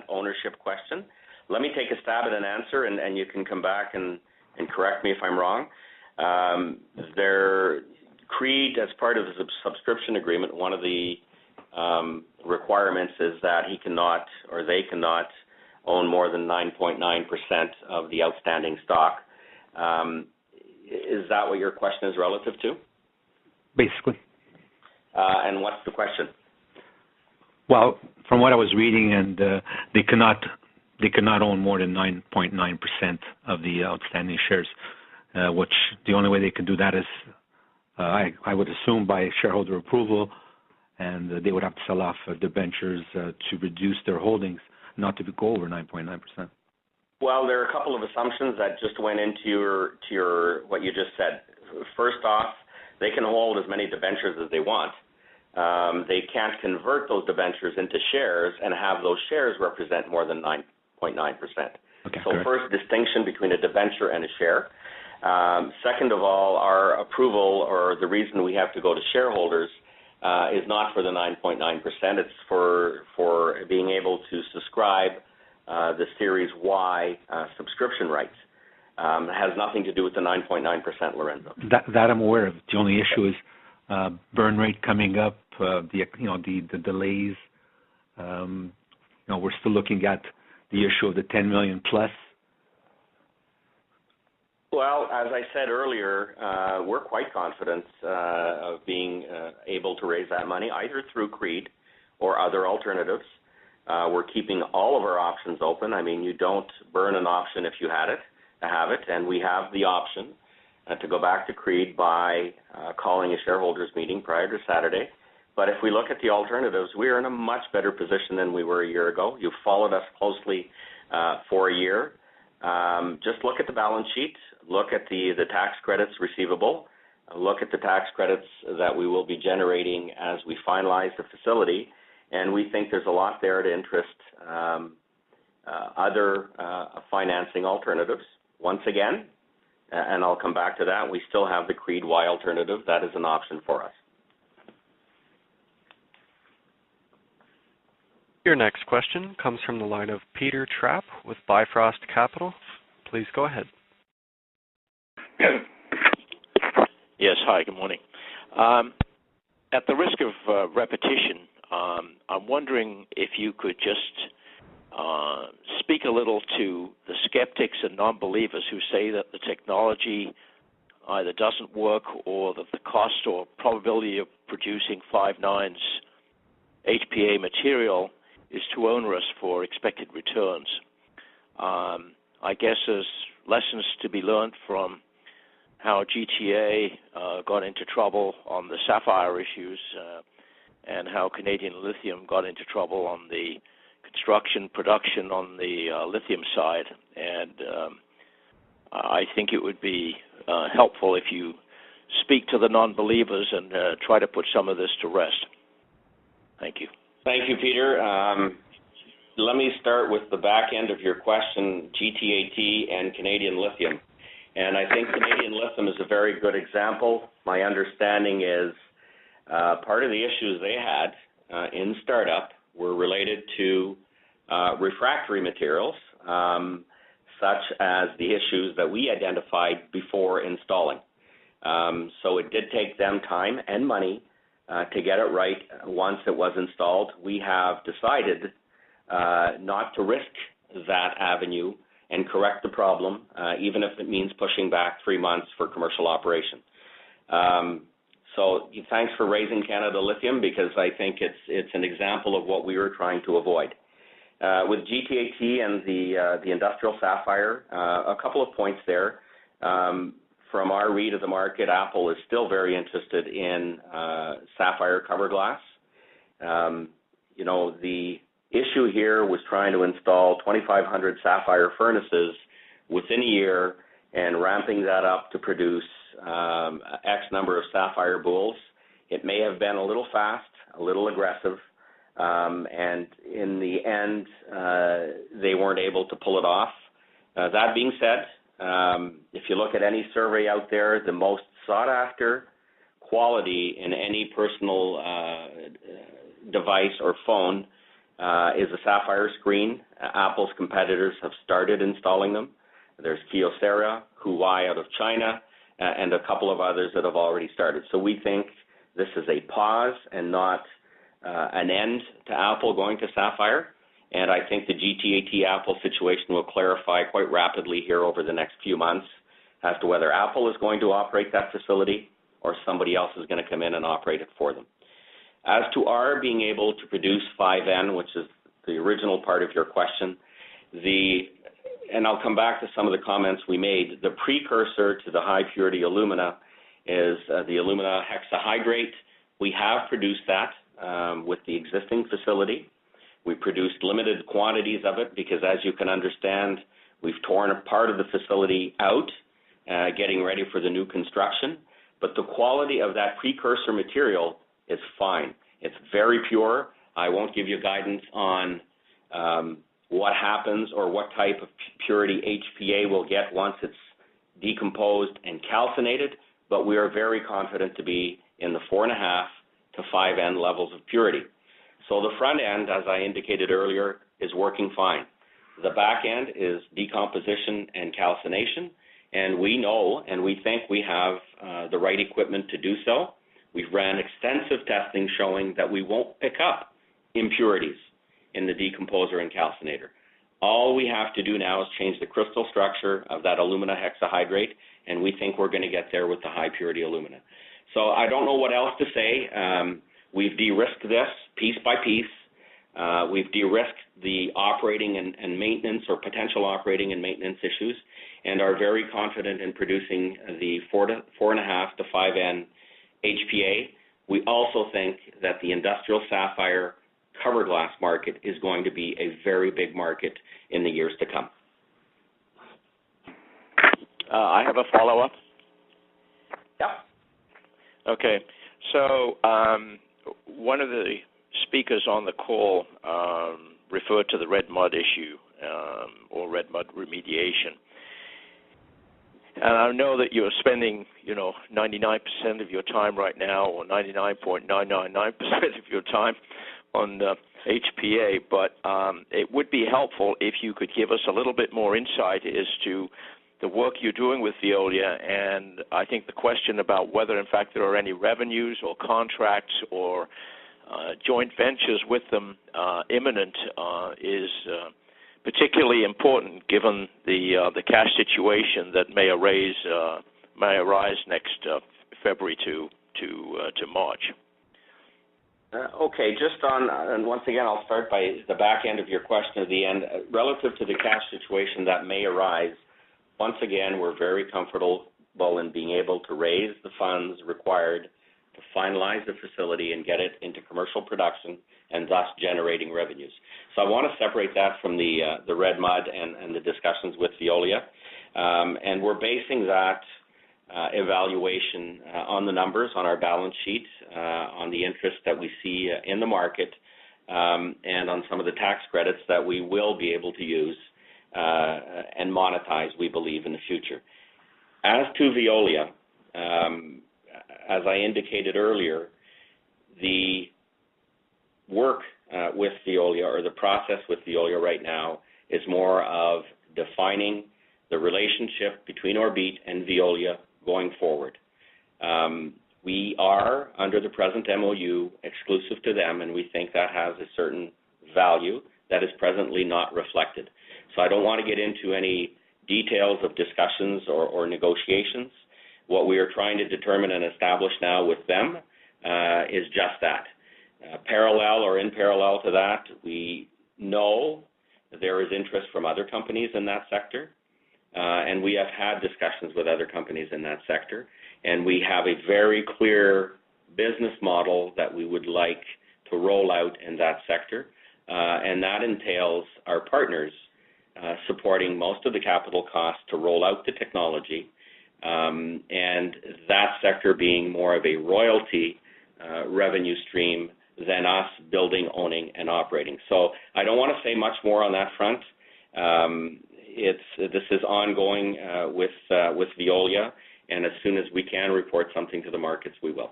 Speaker 2: ownership question. Let me take a stab at an answer, and you can come back and correct me if I'm wrong. Creed, as part of the subscription agreement, one of the requirements is that he cannot or they cannot own more than 9.9% of the outstanding stock. Is that what your question is relative to?
Speaker 8: Basically.
Speaker 2: And what's the question?
Speaker 8: Well, from what I was reading, and they cannot own more than 9.9% of the outstanding shares, which the only way they can do that is, I would assume, by shareholder approval, and they would have to sell off debentures to reduce their holdings, not to go over 9.9%.
Speaker 2: Well, there are a couple of assumptions that just went into your what you just said. First off, they can hold as many debentures as they want. They can't convert those debentures into shares and have those shares represent more than 9.9%.
Speaker 8: Okay,
Speaker 2: so
Speaker 8: correct.
Speaker 2: First distinction between a debenture and a share. Second of all, our approval, or the reason we have to go to shareholders, is not for the 9.9%. It's for being able to subscribe the Series Y subscription rights. It has nothing to do with the 9.9%, Lorenzo.
Speaker 8: That I'm aware of. The only issue is burn rate coming up, the delays. We're still looking at the issue of the 10 million plus.
Speaker 2: Well, as I said earlier, we're quite confident of being able to raise that money either through Creed or other alternatives. We're keeping all of our options open. I mean, you don't burn an option if you have it, and we have the option to go back to Creed by calling a shareholders meeting prior to Saturday. But if we look at the alternatives, we are in a much better position than we were a year ago. You've followed us closely for a year. Just look at the balance sheet, look at the tax credits receivable, look at the tax credits that we will be generating as we finalize the facility, and we think there's a lot there to interest other financing alternatives. Once again, and I'll come back to that, we still have the Creed Y alternative. That is an option for us.
Speaker 1: Your next question comes from the line of Peter Trapp with Bifrost Capital. Please go ahead.
Speaker 9: Yes, hi, good morning. At the risk of repetition, I'm wondering if you could just speak a little to the skeptics and non-believers who say that the technology either doesn't work or that the cost or probability of producing 5/9 HPA material is too onerous for expected returns. I guess there's lessons to be learned from how GTA got into trouble on the sapphire issues and how Canadian Lithium got into trouble on the construction production on the lithium side. And I think it would be helpful if you speak to the non-believers and try to put some of this to rest. Thank you.
Speaker 2: Thank you, Peter. Let me start with the back end of your question, GTAT and Canadian Lithium. And I think Canadian Lithium is a very good example. My understanding is part of the issues they had in startup were related to refractory materials, such as the issues that we identified before installing. So it did take them time and money to get it right once it was installed. We have decided not to risk that avenue and correct the problem, even if it means pushing back 3 months for commercial operation. So thanks for raising Canada Lithium, because I think it's an example of what we were trying to avoid. With GTAT and the industrial sapphire, a couple of points there. From our read of the market, Apple is still very interested in sapphire cover glass. The issue here was trying to install 2,500 sapphire furnaces within a year and ramping that up to produce X number of sapphire boules. It may have been a little fast, a little aggressive, and in the end, they weren't able to pull it off. That being said, if you look at any survey out there, the most sought-after quality in any personal device or phone is a sapphire screen. Apple's competitors have started installing them. There's Kyocera, Huawei out of China, and a couple of others that have already started. So we think this is a pause and not an end to Apple going to sapphire. And I think the GTAT Apple situation will clarify quite rapidly here over the next few months as to whether Apple is going to operate that facility or somebody else is going to come in and operate it for them. As to our being able to produce 5N, which is the original part of your question, and I'll come back to some of the comments we made, the precursor to the high-purity alumina is the alumina hexahydrate. We have produced that with the existing facility. We produced limited quantities of it because, as you can understand, we've torn a part of the facility out, getting ready for the new construction. But the quality of that precursor material is fine. It's very pure. I won't give you guidance on what happens or what type of purity HPA will get once it's decomposed and calcinated, but we are very confident to be in the 4.5 to 5N levels of purity. So the front end, as I indicated earlier, is working fine. The back end is decomposition and calcination, and we know and we think we have the right equipment to do so. We've ran extensive testing showing that we won't pick up impurities in the decomposer and calcinator. All we have to do now is change the crystal structure of that alumina hexahydrate, and we think we're going to get there with the high purity alumina. So I don't know what else to say. We've de-risked this piece by piece. We've de-risked the operating and maintenance or potential operating and maintenance issues and are very confident in producing the 4.5 to 5N HPA. We also think that the industrial sapphire cover glass market is going to be a very big market in the years to come.
Speaker 9: I have a follow-up.
Speaker 2: Yeah.
Speaker 9: Okay. So one of the speakers on the call referred to the red mud issue or red mud remediation. And I know that you're spending, 99% of your time right now, or 99.999% of your time on HPA, but it would be helpful if you could give us a little bit more insight as to the work you're doing with Veolia, and I think the question about whether, in fact, there are any revenues or contracts or joint ventures with them imminent is particularly important given the cash situation that may arise next February to March.
Speaker 2: Okay, just on, and once again, I'll start by the back end of your question at the end. Relative to the cash situation that may arise, once again, we're very comfortable in being able to raise the funds required to finalize the facility and get it into commercial production and thus generating revenues. So I want to separate that from the red mud and the discussions with Veolia. And we're basing that evaluation on the numbers on our balance sheet, on the interest that we see in the market, and on some of the tax credits that we will be able to use and monetize, we believe, in the future. As to Veolia, as I indicated earlier, the work with Veolia, or the process with Veolia right now, is more of defining the relationship between Orbite and Veolia going forward. We are, under the present MOU, exclusive to them, and we think that has a certain value that is presently not reflected. So I don't want to get into any details of discussions or negotiations. What we are trying to determine and establish now with them is just that. Parallel or in parallel to that, we know that there is interest from other companies in that sector, and we have had discussions with other companies in that sector, and we have a very clear business model that we would like to roll out in that sector, and that entails our partners supporting most of the capital costs to roll out the technology, and that sector being more of a royalty revenue stream than us building, owning, and operating. So I don't want to say much more on that front. This is ongoing with Veolia, and as soon as we can report something to the markets, we will.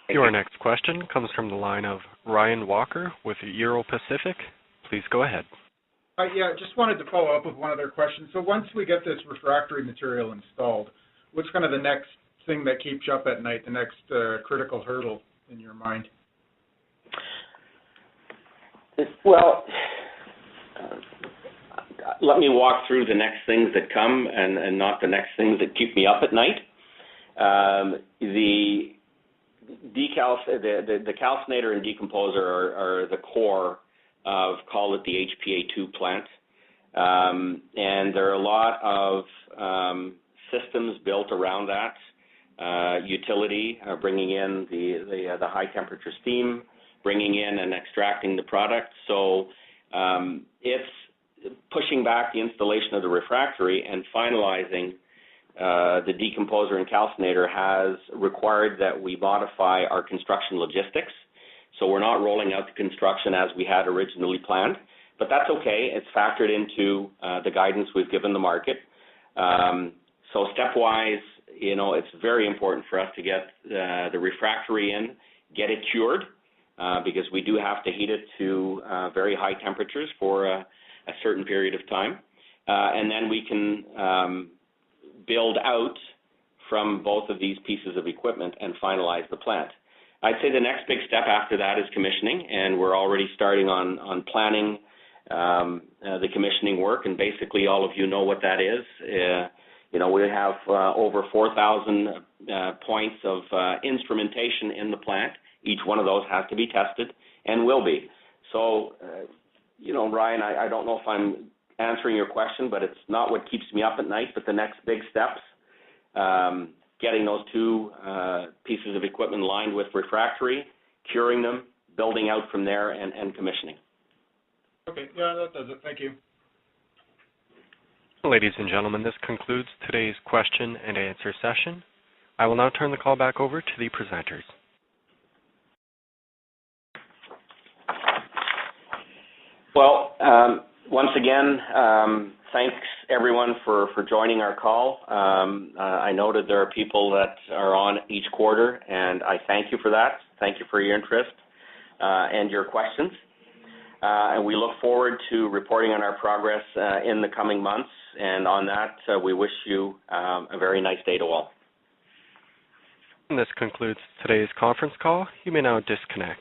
Speaker 1: Your next question comes from the line of Ryan Walker with Euro Pacific. Please go ahead.
Speaker 5: Yeah, just wanted to follow up with one other question. So once we get this refractory material installed, what's kind of the next thing that keeps you up at night, the next critical hurdle in your mind?
Speaker 2: Well, let me walk through the next things that come and not the next things that keep me up at night. The calcinator and decomposer are the core of, call it, the HPA2 plant. And there are a lot of systems built around that. Utility, bringing in the high temperature steam, bringing in and extracting the product. So it's pushing back the installation of the refractory and finalizing the decomposer and calcinator has required that we modify our construction logistics. So we're not rolling out the construction as we had originally planned, but that's okay. It's factored into the guidance we've given the market. So stepwise, it's very important for us to get the refractory in, get it cured, because we do have to heat it to very high temperatures for a certain period of time. And then we can build out from both of these pieces of equipment and finalize the plant. I'd say the next big step after that is commissioning, and we're already starting on planning the commissioning work, and basically all of you know what that is. We have over 4,000 points of instrumentation in the plant. Each one of those has to be tested and will be. So, Ryan, I don't know if I'm answering your question, but it's not what keeps me up at night, but the next big steps, getting those two pieces of equipment lined with refractory, curing them, building out from there, and commissioning.
Speaker 5: Okay, yeah, that does it. Thank you.
Speaker 1: Ladies and gentlemen, this concludes today's question and answer session. I will now turn the call back over to the presenters.
Speaker 2: Well, once again, thanks everyone for joining our call. I noted there are people that are on each quarter, and I thank you for that. Thank you for your interest and your questions. And we look forward to reporting on our progress in the coming months. And on that, we wish you a very nice day to all.
Speaker 1: And this concludes today's conference call. You may now disconnect.